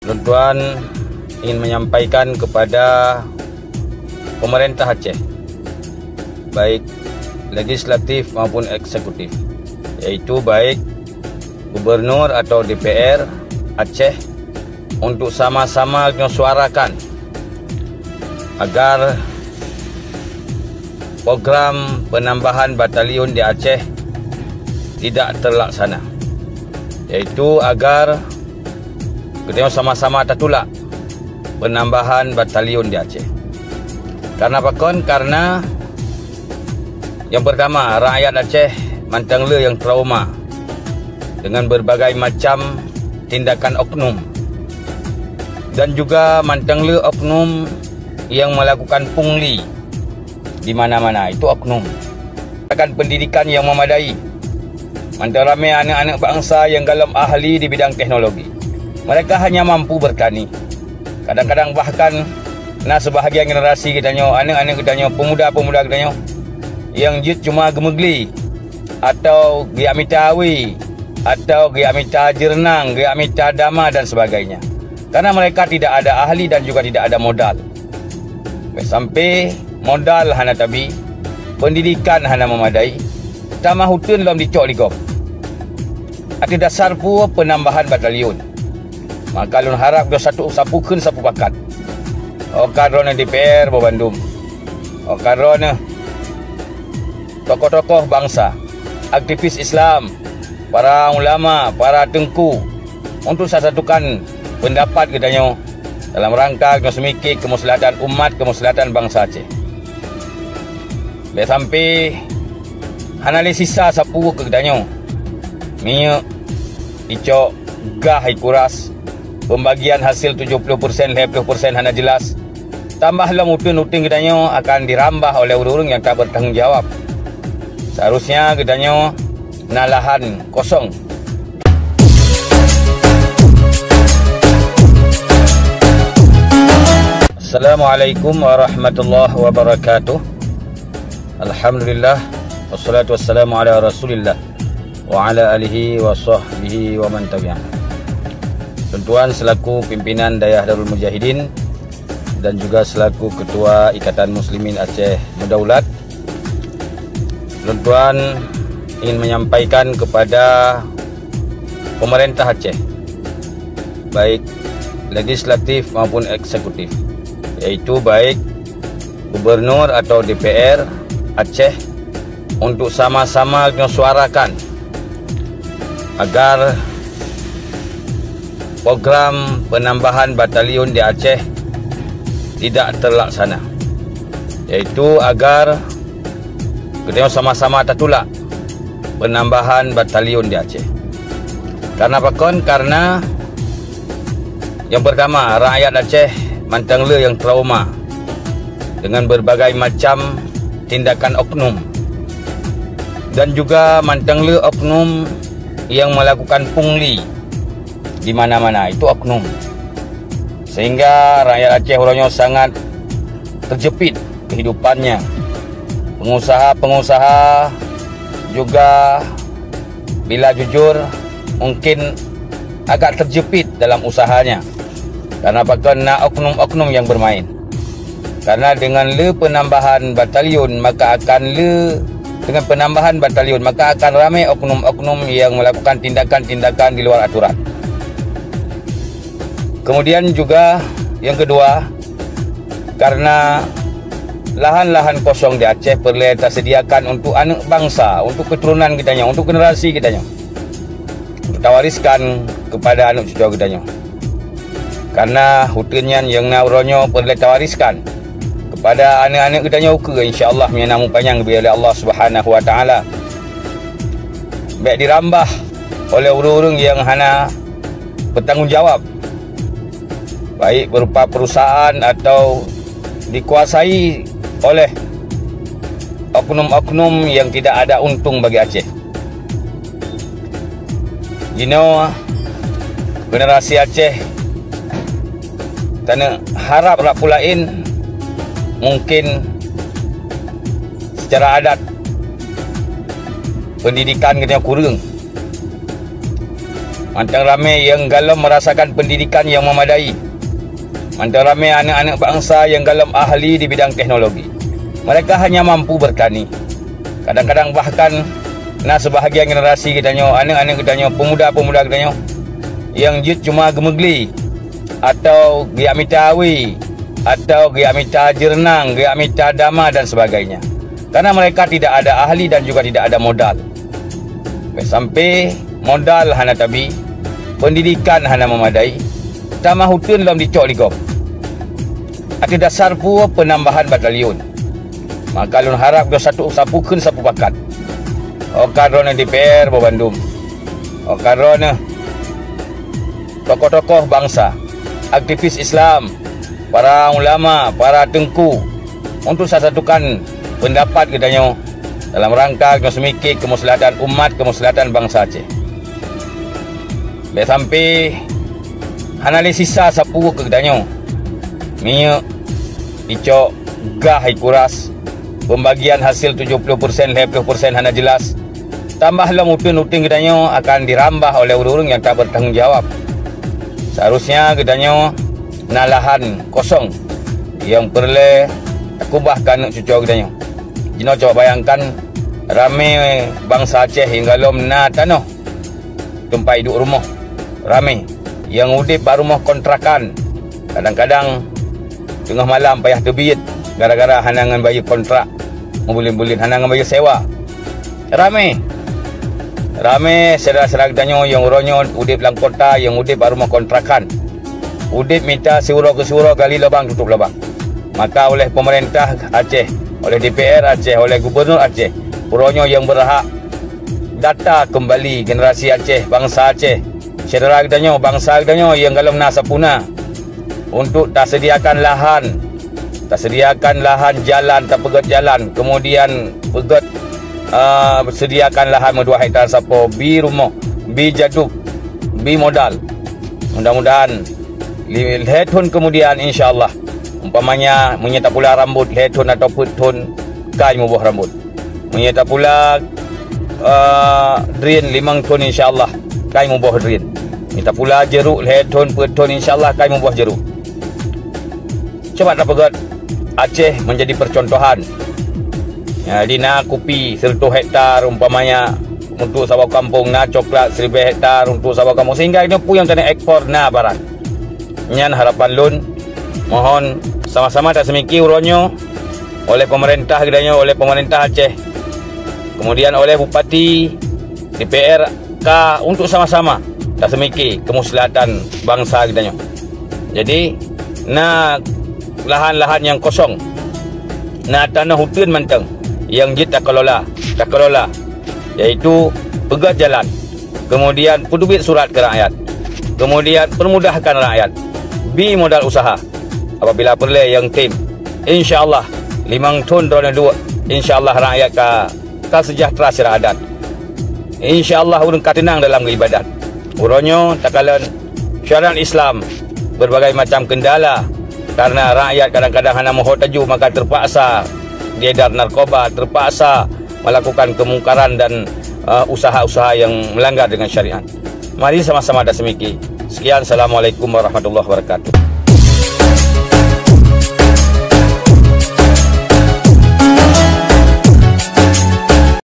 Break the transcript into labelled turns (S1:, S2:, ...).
S1: Tuan-tuan ingin menyampaikan kepada pemerintah Aceh, baik legislatif maupun eksekutif, yaitu baik gubernur atau DPR Aceh, untuk sama-sama menyuarakan agar program penambahan batalion di Aceh tidak terlaksana, yaitu agar kita sama-sama tertolak penambahan batalion di Aceh. Karena apa kon? Karena yang pertama, rakyat Aceh mantang le yang trauma dengan berbagai macam tindakan oknum, dan juga mantang le oknum yang melakukan pungli di mana-mana. Itu oknum. Akan pendidikan yang memadai. Mantang ramai anak-anak bangsa yang galam ahli di bidang teknologi. Mereka hanya mampu bertani. Kadang-kadang bahkan sebahagian generasi kita nyo, anak-anak kita nyo, pemuda-pemuda kita nyo, yang jut cuma gemegli atau giamitawi atau giamita jernang, giamita dama dan sebagainya. Karena mereka tidak ada ahli dan juga tidak ada modal. Sampai modal hana tabi, pendidikan hana memadai, tamah hutun dalam dicok ligom. Ada dasar pun penambahan batalion. Maka lun harap dia satu sapukeun sapu bakat. Kadrona DPR Bo Bandung. Kadrona tokoh-tokoh bangsa, aktivis Islam, para ulama, para tengku, untuk satukan pendapat kita dalam rangka semikir kemaslahatan umat, kemaslahatan bangsa Aceh. Sampai analisis sapu ke kita minyak icok gah ikuras, pembagian hasil 70%, 50% hanya jelas. Tambahlah mutun-mutun kita akan dirambah oleh orang-orang yang tak bertanggungjawab. Seharusnya kita lahan kosong. Assalamualaikum warahmatullahi wabarakatuh. Alhamdulillah, wassalatu wassalamu ala rasulillah wa ala alihi wa sahbihi wa man tabi'ah. Tuan-tuan selaku pimpinan Dayah Darul Mujahidin dan juga selaku Ketua Ikatan Muslimin Aceh Mendaulat, tuan-tuan ingin menyampaikan kepada pemerintah Aceh, baik legislatif maupun eksekutif, yaitu baik gubernur atau DPR Aceh, untuk sama-sama menyuarakan agar program penambahan batalion di Aceh tidak terlaksana, yaitu agar kita sama-sama tertolak penambahan batalion di Aceh. Karena apa kon? Karena yang pertama, rakyat Aceh mantang le yang trauma dengan berbagai macam tindakan oknum, dan juga mantang le oknum yang melakukan pungli di mana-mana. Itu oknum. Sehingga rakyat Aceh orangnya sangat terjepit kehidupannya. Pengusaha-pengusaha juga bila jujur mungkin agak terjepit dalam usahanya. Karena kena oknum-oknum yang bermain. Karena dengan penambahan batalion, maka akan ramai oknum-oknum yang melakukan tindakan-tindakan di luar aturan. Kemudian juga yang kedua, karena lahan-lahan kosong di Aceh perlu tersediakan untuk anak bangsa, untuk keturunan kita, untuk generasi kita, untuk tawariskan kepada anak cucu kita. Karena hutannya yang nauronyo perlu tawariskan kepada anak-anak kita insya-Allah menamu panjang oleh Allah Subhanahu wa taala. Baik dirambah oleh orang-orang yang hana bertanggungjawab, baik berupa perusahaan atau dikuasai oleh oknum-oknum yang tidak ada untung bagi Aceh. Generasi Aceh tanah harap rak pulain mungkin secara adat pendidikan kita kurang. Mantang ramai yang galem merasakan pendidikan yang memadai. Mantang ramai anak-anak bangsa yang galem ahli di bidang teknologi. Mereka hanya mampu bertani. Kadang-kadang bahkan sebahagian generasi kitanya, anak-anak kitanya, pemuda-pemuda kitanya yang jut cuma gemegli atau giamita awi atau giamita jernang, giamita dama dan sebagainya. Karena mereka tidak ada ahli dan juga tidak ada modal. Sampai modal hana tabi, pendidikan hana memadai, tamah hutun dalam dicok ligop. Ada dasar pun penambahan batalion. Maka lun harap dia satu sapukan sapu pakat. Okadrona DPR Bandung. Okadrona tokoh-tokoh bangsa, aktivis Islam, para ulama, para tengku untuk satukan pendapat kitanya dalam rangka semikir kemaslahatan umat, kemaslahatan bangsa Aceh. Baik sampai analisis sapu ke kitanya. Minyak dicok gah kuras, pembagian hasil 70%, 50% hanya jelas. Tambahlah mutun-mutun kitanya akan dirambah oleh orang-orang yang tak bertanggungjawab. Seharusnya kitanya lahan kosong yang perlu kubahkan cucuk kitanya. Jino coba bayangkan ramai bangsa Aceh hingga lom na tanah tempat hidup rumah. Ramai yang udip rumah kontrakan. Kadang-kadang tengah malam payah terbit gara-gara hanangan bayar kontrak, membulin-bulin hanangan bayar sewa. Ramai saudara-saudara kitanya yang uronyo udip dalam kota, yang udip rumah kontrakan. Udip minta siuro ke siuro, gali lubang tutup lubang. Maka oleh pemerintah Aceh, oleh DPR Aceh, oleh Gubernur Aceh, uronyo yang berhak data kembali generasi Aceh, bangsa Aceh, saudara kitanya, bangsa kitanya yang dalam nasa punah untuk tak sediakan lahan jalan, tak pegat jalan, kemudian pegat sediakan lahan 2 hektar sapo, bi rumah, bi jaduk, bi modal. Mudah-mudahan hetun kemudian insyaAllah umpamanya menyata pula rambut hetun atau putun kai mubuh rambut, menyata pula drin 5 ton insyaAllah kai mubuh drin, menyata pula jeruk hetun putun insyaAllah kai mubuh jeruk. Coba nak pegat Aceh menjadi percontohan. Jadi nak kopi 100 hektar umpamanya untuk sawah kampung, nak coklat 1000 hektar untuk sawah kampung, sehingga ini pun yang kena ekspor na barang. Nyan harapan lun, mohon sama-sama tak semiki uronyo oleh pemerintah gedanya, oleh pemerintah Aceh, kemudian oleh Bupati, DPR K untuk sama-sama tak semiki kemuslahatan bangsa gedanya. Jadi nak lahan-lahan yang kosong, nak tanah hutun manteng yang jit tak kelola, iaitu pegat jalan, kemudian pedubit surat ke rakyat, kemudian permudahkan rakyat, bi modal usaha apabila perlu yang tim, insyaAllah 5 ton drone 2, insyaAllah rakyat ka sejahtera secara adat, insyaAllah urang katenang dalam ibadat. Uronyo takalan syariat Islam berbagai macam kendala. Karena rakyat kadang-kadang hanya mohon tajuk, maka terpaksa diedar narkoba, terpaksa melakukan kemungkaran dan usaha-usaha yang melanggar dengan syariat. Mari sama-sama ada semiki. Sekian, Assalamualaikum warahmatullahi wabarakatuh.